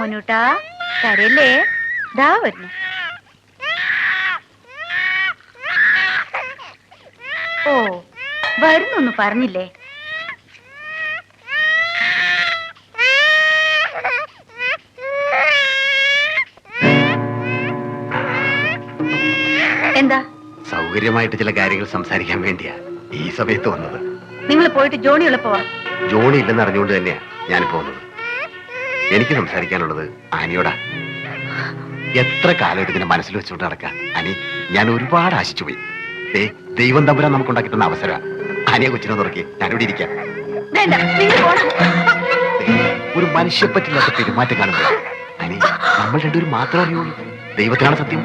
മോനൂട്ടാ കരയല്ലേ, ദാ വരുന്നു. ഓ വരുന്നൊന്ന് പറഞ്ഞില്ലേ? എന്താ? സൗകര്യമായിട്ട് ചില കാര്യങ്ങൾ സംസാരിക്കാൻ വേണ്ടിയാ ഈ സമയത്ത് വന്നത്. നിങ്ങൾ പോയിട്ട് ജോണി ഉള്ളപ്പോ. ജോണി ഇല്ലെന്ന് അറിഞ്ഞുകൊണ്ട് തന്നെയാ ഞാനിപ്പോ വന്നത്. എനിക്ക് സംസാരിക്കാനുള്ളത് ആനിയോടാ. എത്ര കാലം ഇതിനെ മനസ്സിൽ വെച്ചുകൊണ്ട് നടക്കാം അനി. ഞാൻ ഒരുപാട് ആശിച്ചു പോയി. ദൈവം തമ്പുരാൻ നമുക്കുണ്ടാക്കി തന്ന അവസരം. ആനിയെ കൊച്ചിനെ തുറക്കി ഞാനിവിടെ ഇരിക്കാം. ഒരു മനുഷ്യപ്പറ്റില്ലാത്ത പെരുമാറ്റം കാണുമ്പോൾ അനി നമ്മൾ രണ്ടുപേരും മാത്രമേ അറിയുള്ളൂ. ദൈവത്തിനാണ് സത്യം.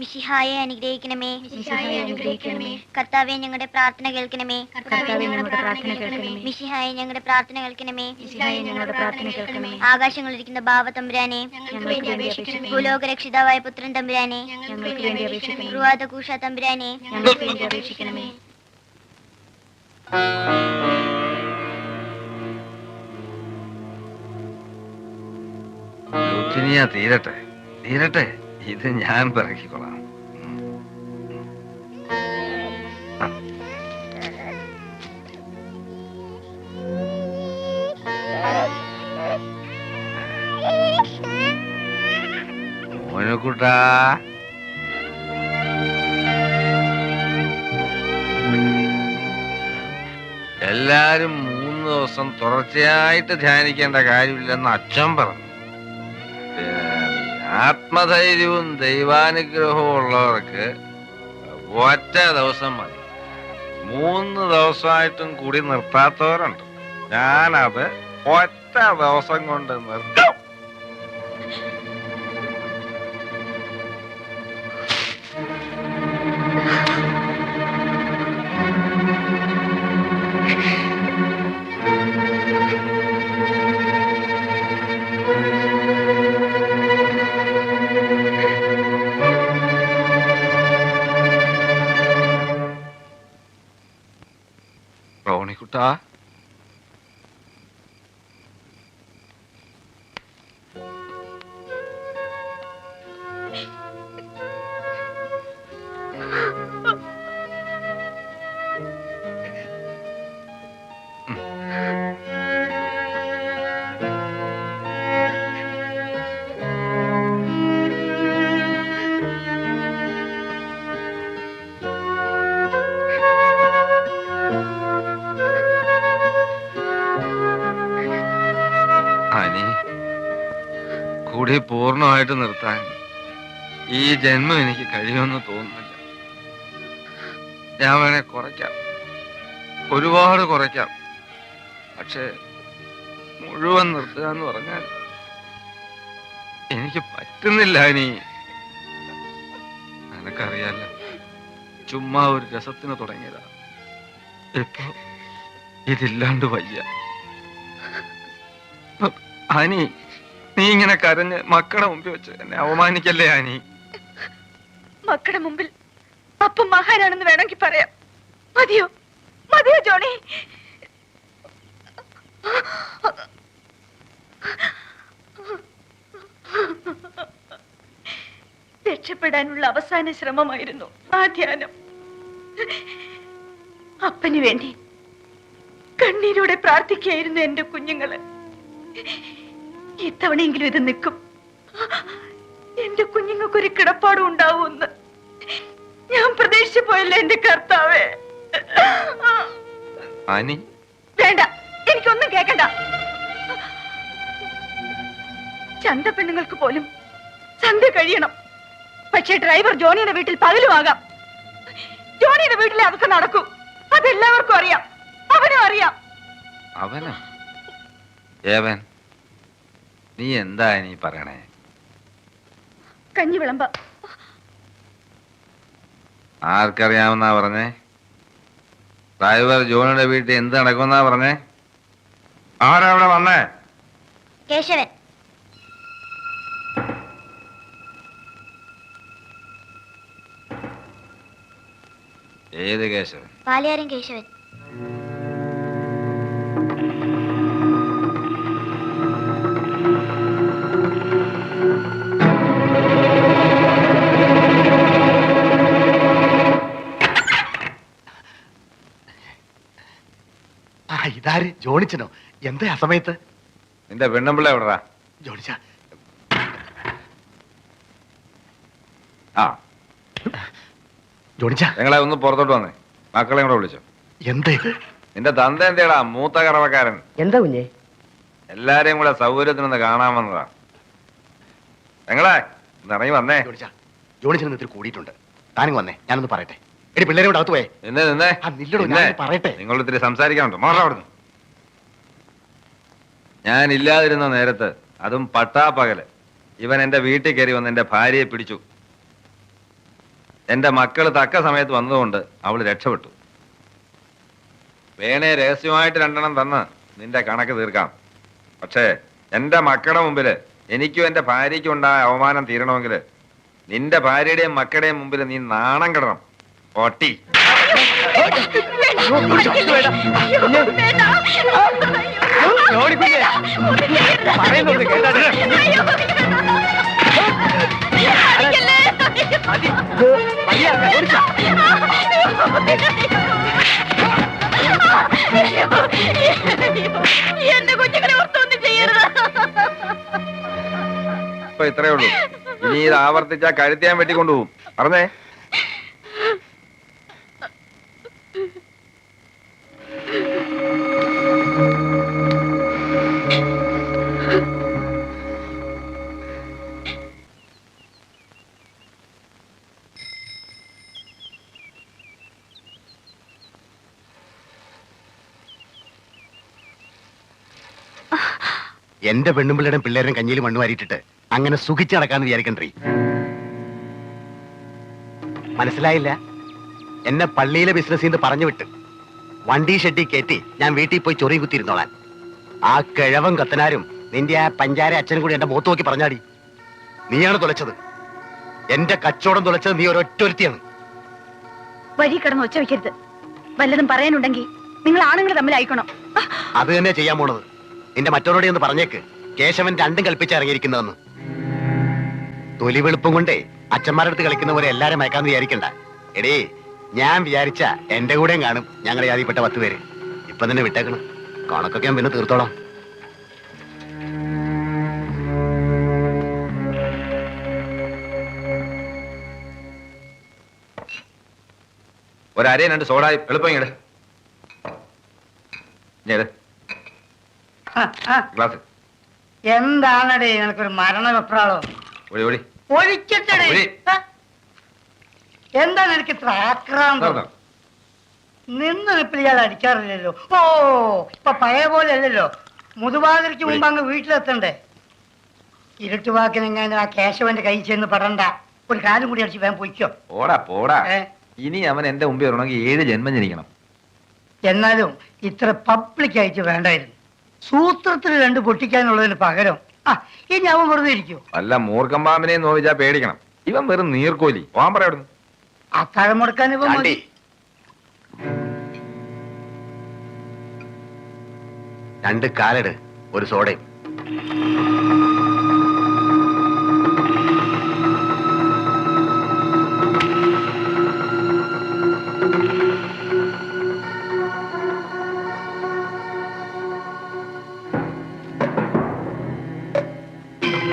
മിശിഹായെ അനുഗ്രഹിക്കണമേ. കർത്താവേ ഞങ്ങളുടെ പ്രാർത്ഥന കേൾക്കണമേ. മിശിഹായെ ഞങ്ങളുടെ പ്രാർത്ഥന കേൾക്കണമേ. ആകാശങ്ങളിരിക്കുന്ന ബാവ തമ്പുരാനെ, ഭൂലോക രക്ഷിതാവായ പുത്രൻ തമ്പുരാനെ, റുവാദകൂഷ തമ്പുരാനെ, തീരട്ടെ തീരട്ടെ, ഇത് ഞാൻ പിറക്കിക്കൊള്ളാം. മോനുകുട്ടാ, എല്ലാരും 3 ദിവസം തുടർച്ചയായിട്ട് ധ്യാനിക്കേണ്ട കാര്യമില്ലെന്ന് അച്ഛൻ പറഞ്ഞു. ആത്മധൈര്യവും ദൈവാനുഗ്രഹവും ഉള്ളവർക്ക് ഒറ്റ ദിവസം മതി. 3 ദിവസമായിട്ടും കൂടി നിർത്താത്തവരുണ്ട്. ഞാനത് ഒറ്റ ദിവസം കൊണ്ട് നിർത്തും. റോണിക്കുട്ടാ, കൂടി പൂർണ്ണമായിട്ട് നിർത്താൻ ഈ ജന്മം എനിക്ക് കഴിയുമെന്ന് തോന്നുന്നില്ല. ഞാൻ വേണേ കുറയ്ക്കാം, ഒരുപാട് കുറയ്ക്കാം. പക്ഷെ മുഴുവൻ നിർത്തുക എന്ന് പറഞ്ഞാൽ എനിക്ക് പറ്റുന്നില്ല. ഇനി നിനക്കറിയാലോ, ചുമ്മാ ഒരു രസത്തിന് തുടങ്ങിയതാ. ഇപ്പൊ ഇതില്ലാണ്ട് വയ്യ. ആനി, നീ ഇങ്ങനെ കരഞ്ഞ് മക്കളുടെ മുമ്പിൽ വെച്ച് എന്നെ അവമാനിക്കല്ലേ ആനി? മക്കളുടെ മുമ്പിൽ അപ്പം മഹാനാണെന്ന് വേണമെങ്കിൽ പറയാം. മതിയോ മതിയോ ജോണി? രക്ഷപ്പെടാനുള്ള അവസാന ശ്രമമായിരുന്നു ആ ധ്യാനം. അപ്പന് വേണ്ടി കണ്ണീരോടെ പ്രാർത്ഥിക്കുകയായിരുന്നു എന്റെ കുഞ്ഞുങ്ങള്. ഇത്തവണയെങ്കിലും ഇത് നിൽക്കും, എന്റെ കുഞ്ഞുങ്ങൾക്കൊരു കിടപ്പാടും ഉണ്ടാവുമെന്ന് ഞാൻ പ്രതീക്ഷിച്ചു പോയല്ലോ എന്റെ കർത്താവേ. വേണ്ട, എനിക്കൊന്നും കേക്കണ്ട. ചന്ത പെണ്ണുങ്ങൾക്ക് പോലും സന്ധ്യ കഴിയണം. പക്ഷേ ഡ്രൈവർ ജോണിയുടെ വീട്ടിൽ പകലുമാകാം. ജോണിയുടെ വീട്ടിലെ അവസ്ഥ നടക്കൂ, അതെല്ലാവർക്കും അറിയാം, അവനും അറിയാം. അവനോ? ഏവൻ, നീ എന്താ നീ പറയണേ? കഞ്ഞി വിളമ്പ. ആർക്കറിയാമെന്നാ പറഞ്ഞേ? ഡ്രൈവർ ജോണിയുടെ വീട്ടിൽ എന്ത് നടക്കുമെന്നാ പറഞ്ഞേ? ആരാ അവിടെ വന്നേ? കേശവൻ. ഏത് കേശവൻ? പാലിയാരൻ കേശവൻ. ഇതാര്? ജോണിച്ചനോ? എന്താ ആ സമയത്ത്? നിന്റെ പെണ്ണുമ്പിള്ള എവിടാ? ജോണിച്ച, ആ ജോണിച്ച, ഞങ്ങളെ ഒന്ന് പുറത്തോട്ട് വന്നേ. മക്കളെ കൂടെ വിളിച്ചോ. എന്താ ഇത്? നിന്റെ തന്ത എന്തേടാ മൂത്ത കറവക്കാരൻ? എന്താ കുഞ്ഞെ? എല്ലാരെയും കൂടെ സൗകര്യത്തിനൊന്ന് കാണാൻ വന്നതാ. ഞങ്ങളെ ഇറങ്ങി വന്നേ. ജോണിച്ച, ജോണിച്ചൻ ഇത്തിരി കൂടിയിട്ടുണ്ട്. താനിങ് വന്നേ, ഞാനൊന്ന് പറയട്ടെ. എടി പിള്ളേരെ കൂടെ അകത്ത് പോയേ. നിന്നേ ആ, നില്ലടോ, ഞാൻ പറയട്ടെ. നിങ്ങൾ ഇത്തിരി സംസാരിക്കാനുണ്ടോ? മാറാ അവിടുന്ന്. ഞാൻ ഇല്ലാതിരുന്ന നേരത്ത്, അതും പട്ടാപ്പകല്, ഇവൻ എന്റെ വീട്ടിൽ കയറി വന്ന് എന്റെ ഭാര്യയെ പിടിച്ചു. എന്റെ മക്കള് തക്ക സമയത്ത് വന്നതുകൊണ്ട് അവള് രക്ഷപ്പെട്ടു. വേണേ രഹസ്യമായിട്ട് 2 തന്ന് നിന്റെ കണക്ക് തീർക്കാം. പക്ഷേ എന്റെ മക്കളുടെ മുമ്പില് എനിക്കും എന്റെ ഭാര്യയ്ക്കും ഉണ്ടായ അവമാനം തീരണമെങ്കിൽ നിന്റെ ഭാര്യയുടെയും മക്കളുടെയും മുമ്പിൽ നീ നാണം കിടണം. പൊട്ടി. എന്റെ കുഞ്ഞുങ്ങളെ ഓർത്തൊന്നും ചെയ്യരുത്. ഇപ്പൊ ഇത്രയേ ഉള്ളൂ. ഇനി ഇത് ആവർത്തിച്ചാ കഴുത്തിയാൻ വെട്ടിക്കൊണ്ടുപോകും. പറഞ്ഞേ. എന്റെ പെണ്ണുമ്പിള്ളയുടെയും പിള്ളേരും കഞ്ഞിയിൽ മണ്ണ് വാരിയിട്ടിട്ട് അങ്ങനെ സുഖിച്ച് നടക്കാന്ന് വിചാരിക്കണ്ടേ? മനസ്സിലായില്ല? എന്നെ പള്ളിയിലെ ബിസിനസ് നിന്ന് പറഞ്ഞു വിട്ട് വണ്ടി ഷെഡി കയറ്റി ഞാൻ വീട്ടിൽ പോയി ചൊറി കുത്തിയിരുന്നോളാൻ. ആ കിഴവൻ കത്തനാരും നിന്റെ ആ പഞ്ചാര അച്ഛനും കൂടി എന്റെ മുഖത്ത് നോക്കി പറഞ്ഞാടി. നീയാണ് തുലച്ചത്. എന്റെ കച്ചവടം തുലച്ചത് നീ ഒരൊറ്റൊരുത്തിയാണ്. വഴി കിടന്ന് ഒച്ച വെക്കരുത്. വല്ലതും പറയാനുണ്ടെങ്കിൽ നിങ്ങൾ ആണുങ്ങൾ തമ്മിലായിക്കണം. അത് തന്നെ ചെയ്യാൻ പോണത്. നിന്റെ മറ്റവരോടെ ഒന്ന് പറഞ്ഞേക്ക്, കേശവൻ രണ്ടും കൽപ്പിച്ചിറങ്ങിയിരിക്കുന്നതെന്ന്. തൊലി വെളുപ്പം കൊണ്ടേ അച്ഛന്മാരുടെ അടുത്ത് കളിക്കുന്ന പോലെ എല്ലാരും മയക്കാന്ന് വിചാരിക്കണ്ട. എടേ, ഞാൻ വിചാരിച്ച എന്റെ കൂടെയും കാണും ഞങ്ങളുടെ ജാതിപ്പെട്ട 10 പേര്. ഇപ്പൊ തന്നെ വിട്ടേക്കണം. കണക്കൊക്കെ ഞാൻ പിന്നെ തീർത്തോളാം. ഒരരയും 2 സോഡായി എളുപ്പം ഇങ്ങട്. ഗ്ലാസ്. എന്താണടേ നിനക്കൊരു മരണ വെപ്രാളോ? ഒഴി ഒഴി ഒഴിക്കട്ടെടേ. ഒഴി. എന്താ നിനക്ക് ഇത്ര ആക്രാന്തം? നിന്ന് നിപ്പിൽ ഇയാൾ അടിക്കാറില്ലല്ലോ. ഓ, ഇപ്പൊ പഴയ പോലെ അല്ലല്ലോ. മുതുവാതിരിക്ക് മുമ്പ് അങ്ങ് വീട്ടിലെത്തണ്ടേ? ഇരുട്ടുവാക്കിനെങ്ങനെ ആ കേശവന്റെ കൈ ചെന്ന് പെടണ്ട. ഒരു കാലും കൂടി അടിച്ച് വേഗം പൊയ്ക്കോ. പോടാ പോടാ. ഇനി അവൻ എന്റെ മുമ്പിൽ വരണമെങ്കിൽ 7 ജന്മം ജനിക്കണം. എന്നാലും ഇത്ര പബ്ലിക് ആയിട്ട് വേണ്ടായിരുന്നു. സൂത്രത്തിൽ 2 പൊട്ടിക്കാനുള്ളതിന് പകരം ഇനി അവൻ വെറുതെ ഇരിക്കൂ. വല്ല മൂർഖമ്പാമ്പിനെ നോവിച്ചാ പേടിക്കണം. ഇവൻ വെറും നീർക്കോലി. പോകാൻ പറയാടുന്നു. അത്താഴം മുടക്കാൻ ഇവൻ മതി. 2 കാലട്, ഒരു സോഡയും.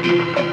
ആ